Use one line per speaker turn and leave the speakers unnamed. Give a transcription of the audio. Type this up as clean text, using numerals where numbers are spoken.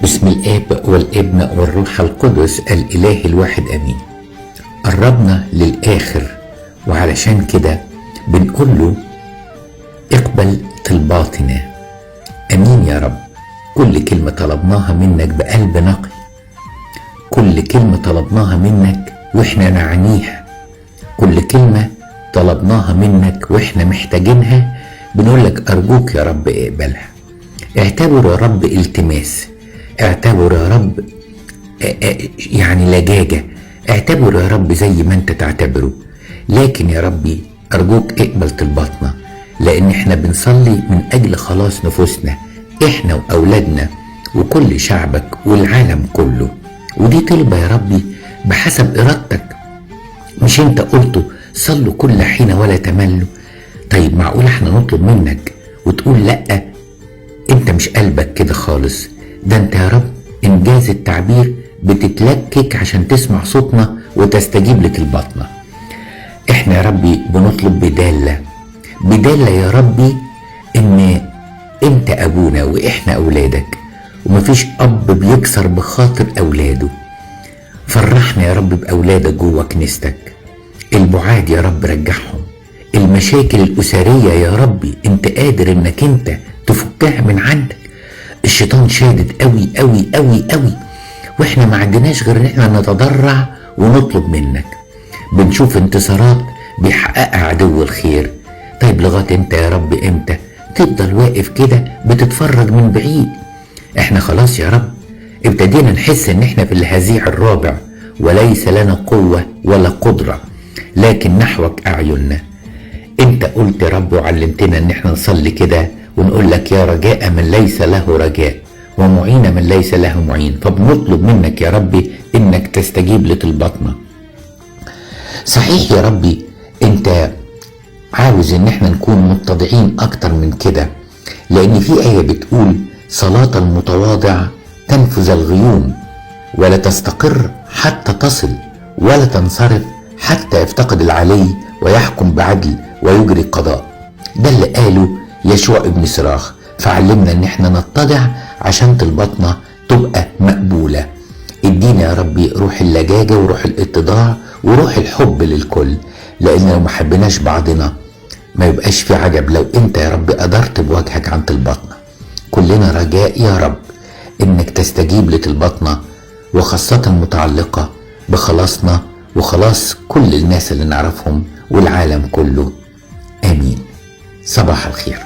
بسم الآب والابن والروح القدس الإله الواحد أمين. قربنا للآخر، وعلشان كده بنقول له اقبل طلباتنا. أمين يا رب. كل كلمة طلبناها منك بقلب نقي، كل كلمة طلبناها منك وإحنا نعنيها، كل كلمة طلبناها منك وإحنا محتاجينها بنقول لك أرجوك يا رب اقبلها. اعتبر يا رب التماس، اعتبر يا رب يعني لجاجة، اعتبر يا رب زي ما انت تعتبره. لكن يا ربي أرجوك اقبل طلباتنا، لأن احنا بنصلي من أجل خلاص نفوسنا، احنا وأولادنا وكل شعبك والعالم كله. ودي طلبة يا ربي بحسب إرادتك، مش انت قلته صلوا كل حين ولا تملوا. طيب معقول احنا نطلب منك وتقول لأ؟ انت مش قلبك كده خالص، ده انت يا رب انجاز التعبير بتتلكك عشان تسمع صوتنا وتستجيب لطلباتنا. احنا يا ربي بنطلب بدالة يا ربي ان انت ابونا واحنا اولادك، ومفيش اب بيكسر بخاطر اولاده. فرحنا يا رب باولادك جوه كنيستك، البعاد يا رب رجعهم، المشاكل الاسرية يا ربي انت قادر انك انت تفكها من عندك. الشيطان شادد قوي قوي قوي قوي، واحنا ما عندناش غير ان احنا نتضرع ونطلب منك. بنشوف انتصارات بيحققها عدو الخير. طيب لغايه انت يا رب امتى تفضل واقف كده بتتفرج من بعيد؟ احنا خلاص يا رب ابتدينا نحس ان احنا في الهزيع الرابع، وليس لنا قوة ولا قدرة لكن نحوك اعيننا. انت قلت يا رب وعلمتنا ان احنا نصلي كده ونقول لك يا رجاء من ليس له رجاء، ومعين من ليس له معين. فبنطلب منك يا ربي انك تستجيب لطلباتنا. صحيح يا ربي انت عاوز ان احنا نكون متضعين اكتر من كده، لان في آية بتقول صلاة المتواضع تنفذ الغيوم، ولا تستقر حتى تصل، ولا تنصرف حتى يفتقد العلي ويحكم بعدل ويجري قضاء. ده اللي قاله يشوع ابن صراخ. فعلمنا ان احنا نتضع عشان طلباتنا تبقى مقبولة. ادينا يا ربي روح اللجاجة وروح الاتضاع وروح الحب للكل، لان لو ما حبناش بعضنا ما يبقاش في عجب لو انت يا رب قدرت بوجهك عن طلباتنا. كلنا رجاء يا رب انك تستجيب لطلباتنا، وخاصة متعلقة بخلاصنا وخلاص كل الناس اللي نعرفهم والعالم كله. امين. صباح الخير.